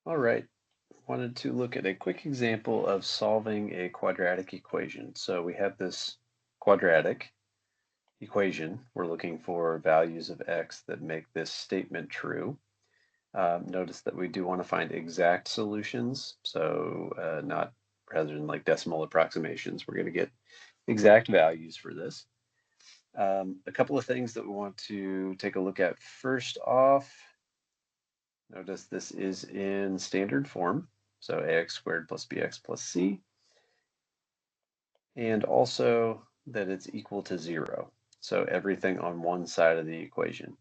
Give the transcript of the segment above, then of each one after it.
All right, wanted to look at a quick example of solving a quadratic equation. So we have this quadratic equation. We're looking for values of x that make this statement true. Notice that we do want to find exact solutions, so not rather than like decimal approximations. We're going to get exact values for this. A couple of things that we want to take a look at first off. Notice this is in standard form, so ax squared plus bx plus c, and also that it's equal to 0. So everything on one side of the equation.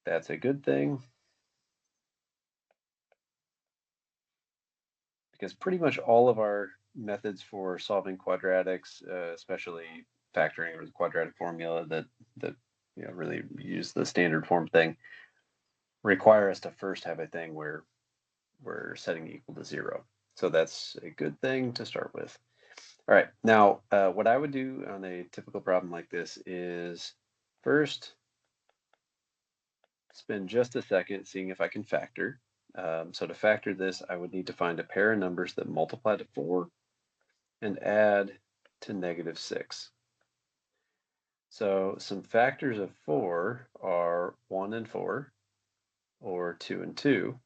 That's a good thing because pretty much all of our methods for solving quadratics, especially factoring or the quadratic formula that really use the standard form thing, require us to first have a thing where we're setting equal to 0. So that's a good thing to start with. All right, now what I would do on a typical problem like this is first spend just a second seeing if I can factor. So to factor this, I would need to find a pair of numbers that multiply to 4 and add to -6. So some factors of 4 are 1 and 4, or 2 and 2,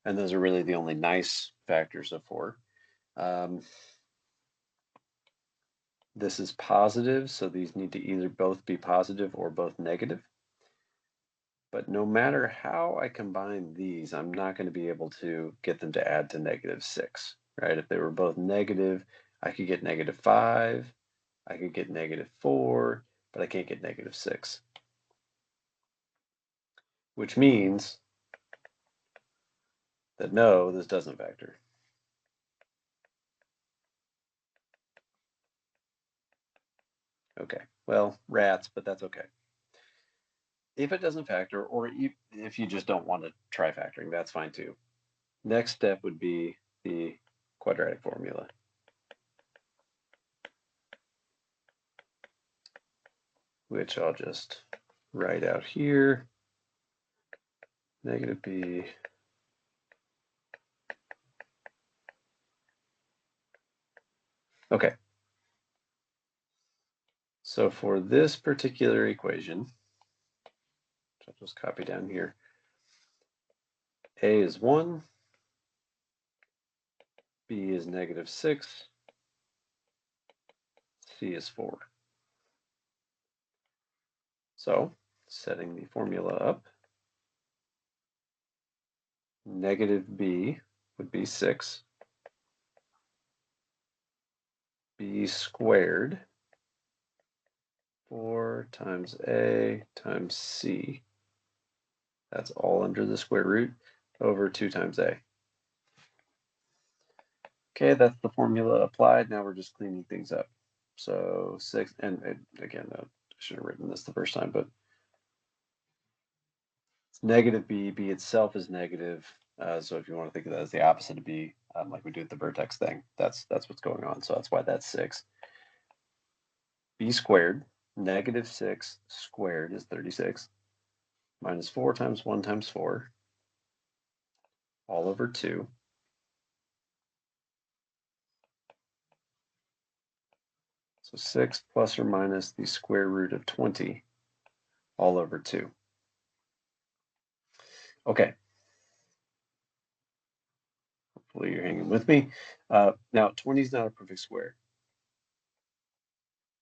and those are really the only nice factors of 4. This is positive, so these need to either both be positive or both negative. But no matter how I combine these, I'm not going to be able to get them to add to -6, right? If they were both negative, I could get -5, I could get -4, but I can't get -6, which means that no, this doesn't factor. Okay, well, rats, but that's okay. If it doesn't factor, or if you just don't want to try factoring, that's fine too. Next step would be the quadratic formula, which I'll just write out here. -b Okay. So for this particular equation, which I'll just copy down here, a is 1, b is -6, c is 4. So setting the formula up, -b would be 6, b squared, 4 times a times c, that's all under the square root, over 2 times a. Okay, that's the formula applied. Now we're just cleaning things up. So 6, and again, I should have written this the first time, but it's -b, b itself is negative. So if you want to think of that as the opposite of b, like we do with the vertex thing, that's what's going on. So that's why that's 6. B squared, -6 squared is 36, minus 4 times 1 times 4, all over 2. So 6 plus or minus the square root of 20, all over 2. Okay. Hopefully you're hanging with me. Now, 20 is not a perfect square.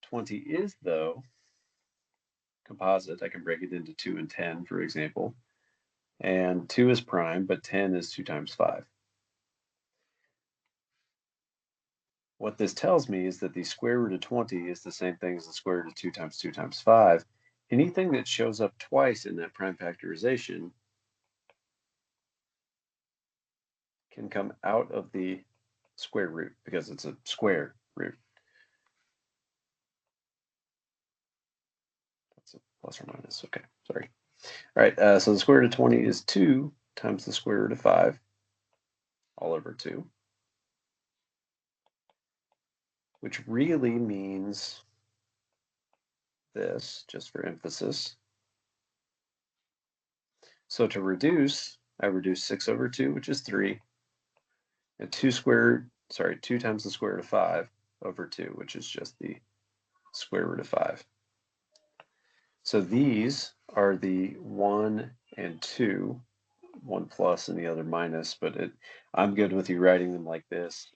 20 is, though, composite. I can break it into 2 and 10, for example. And 2 is prime, but 10 is 2 times 5. What this tells me is that the square root of 20 is the same thing as the square root of 2 times 2 times 5. Anything that shows up twice in that prime factorization can come out of the square root because it's a square root. That's a plus or minus. Okay, sorry. All right, so the square root of 20 is 2 times the square root of 5, all over 2, which really means this, just for emphasis. So to reduce I reduce 6 over 2, which is 3, and 2 times the square root of 5 over 2, which is just the square root of 5. So these are the 1 and 2, one plus and the other minus, but I'm good with you writing them like this.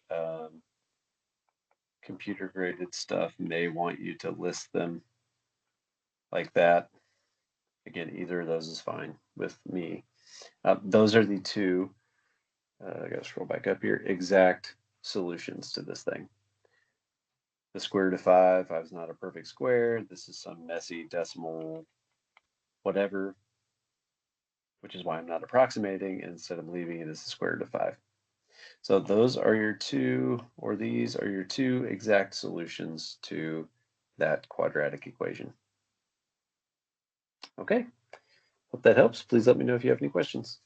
Computer graded stuff may want you to list them like that. Again, either of those is fine with me. Those are the two, I gotta scroll back up here, exact solutions to this thing. The square root of 5 is not a perfect square. This is some messy decimal whatever, which is why I'm not approximating instead of leaving it as the square root of 5. So those are your two, or these are your two exact solutions to that quadratic equation. Okay, hope that helps. Please let me know if you have any questions.